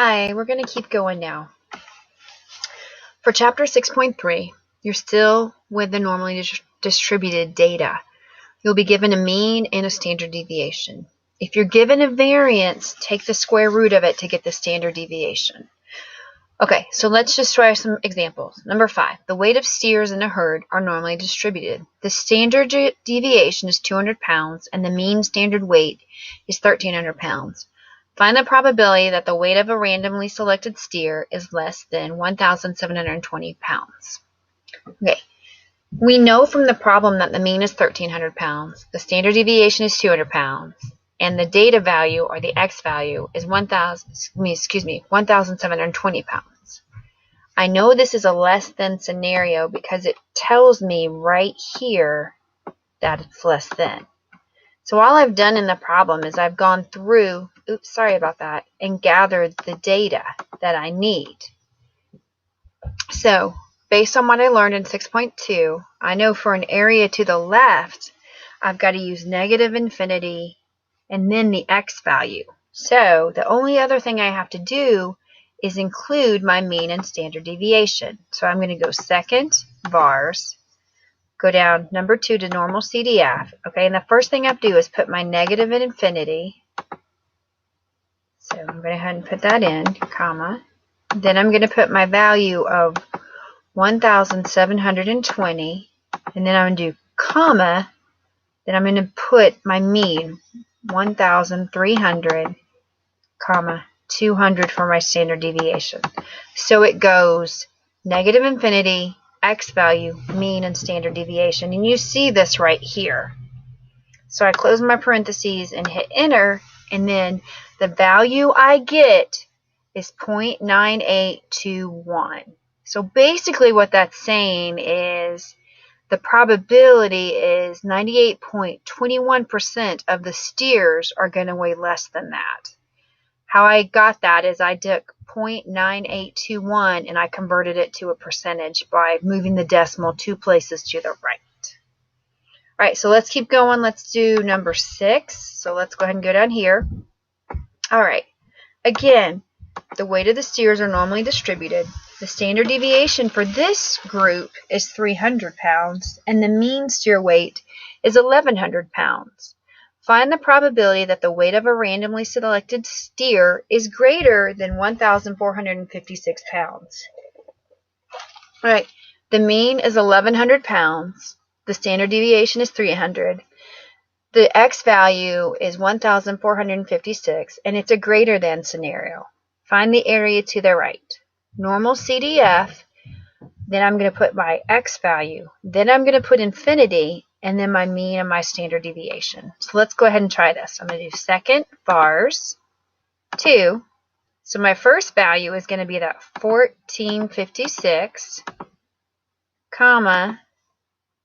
Hi, we're going to keep going now. For chapter 6.3, you're still with the normally distributed data. You'll be given a mean and a standard deviation. If you're given a variance, take the square root of it to get the standard deviation. Okay, so let's just try some examples. Number 5, the weight of steers in a herd are normally distributed. The standard deviation is 200 pounds and the mean standard weight is 1,300 pounds. Find the probability that the weight of a randomly selected steer is less than 1,720 pounds. Okay, we know from the problem that the mean is 1,300 pounds, the standard deviation is 200 pounds, and the data value, or the x value, is 1,720 pounds. I know this is a less than scenario because it tells me right here that it's less than. So all I've done in the problem is I've gone through, and gathered the data that I need. So based on what I learned in 6.2, I know for an area to the left, I've got to use negative infinity and then the x value. So the only other thing I have to do is include my mean and standard deviation. So I'm going to go second, vars, go down number 2 to normal CDF. Okay, and the first thing I have to do is put my negative in infinity. So I'm going to go ahead and put that in, comma. Then I'm going to put my value of 1,720, and then I'm going to do comma. Then I'm going to put my mean, 1,300, comma, 200 for my standard deviation. So it goes negative infinity, x value, mean, and standard deviation. And you see this right here. So I close my parentheses and hit enter, and then the value I get is 0.9821. So basically what that's saying is the probability is 98.21% of the steers are going to weigh less than that. How I got that is I took 0.9821 and I converted it to a percentage by moving the decimal 2 places to the right. All right, so let's keep going. Let's do number 6. So let's go ahead and go down here. All right, again, the weight of the steers are normally distributed. The standard deviation for this group is 300 pounds, and the mean steer weight is 1,100 pounds. Find the probability that the weight of a randomly selected steer is greater than 1,456 pounds. All right, the mean is 1,100 pounds. The standard deviation is 300. The x value is 1,456, and it's a greater than scenario. Find the area to the right. Normal CDF, then I'm going to put my x value, then I'm going to put infinity, and then my mean and my standard deviation. So let's go ahead and try this. I'm going to do second, vars, 2. So my first value is going to be that 1456, comma,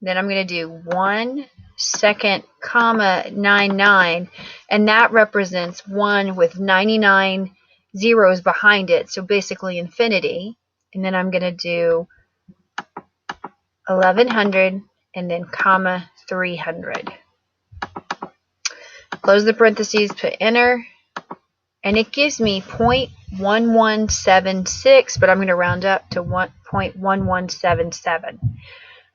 then I'm going to do 1 second, comma, 99, and that represents 1 with 99 zeros behind it, so basically infinity. And then I'm going to do 1,100 and then comma 300. Close the parentheses, put enter, and it gives me 0.1176, but I'm going to round up to 0.1177.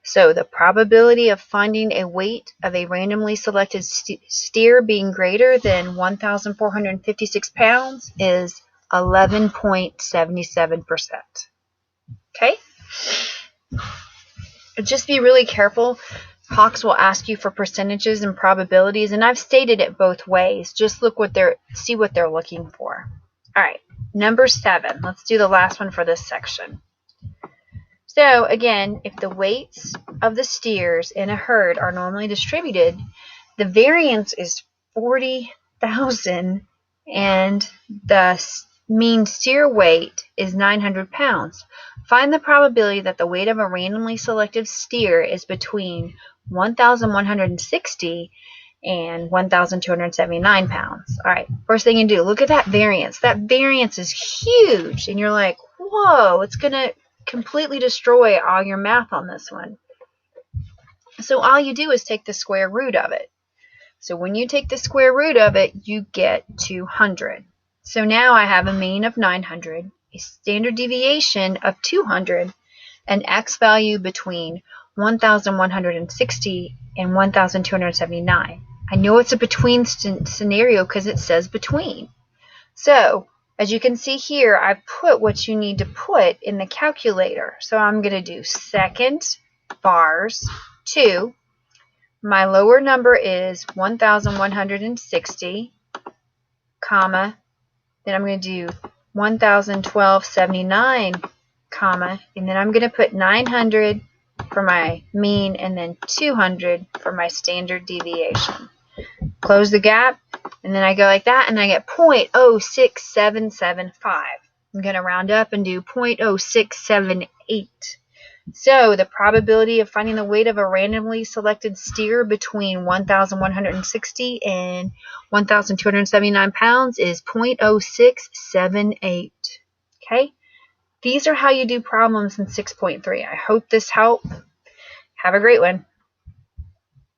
So the probability of finding a weight of a randomly selected steer being greater than 1,456 pounds is 11.77%. Okay? Just be really careful. Hawks will ask you for percentages and probabilities, and I've stated it both ways. Just see what they're looking for. All right, number 7. Let's do the last one for this section. So again, if the weights of the steers in a herd are normally distributed, the variance is 40,000 and the mean steer weight is 900 pounds. Find the probability that the weight of a randomly selected steer is between 1,160 and 1,279 pounds. All right, first thing you do, look at that variance. That variance is huge, and you're like, whoa, it's going to completely destroy all your math on this one. So all you do is take the square root of it. So when you take the square root of it, you get 200. So now I have a mean of 900, a standard deviation of 200, an x value between 1,160 and 1,279. I know it's a between scenario because it says between. So as you can see here, I've put what you need to put in the calculator. So I'm going to do second bars 2. My lower number is 1,160, comma, then I'm going to do 1,1279, comma, and then I'm going to put 900 for my mean and then 200 for my standard deviation. Close the gap, and then I go like that, and I get 0.06775. I'm going to round up and do 0.0678. So the probability of finding the weight of a randomly selected steer between 1,160 and 1,279 pounds is 0.0678. Okay? These are how you do problems in 6.3. I hope this helped. Have a great one.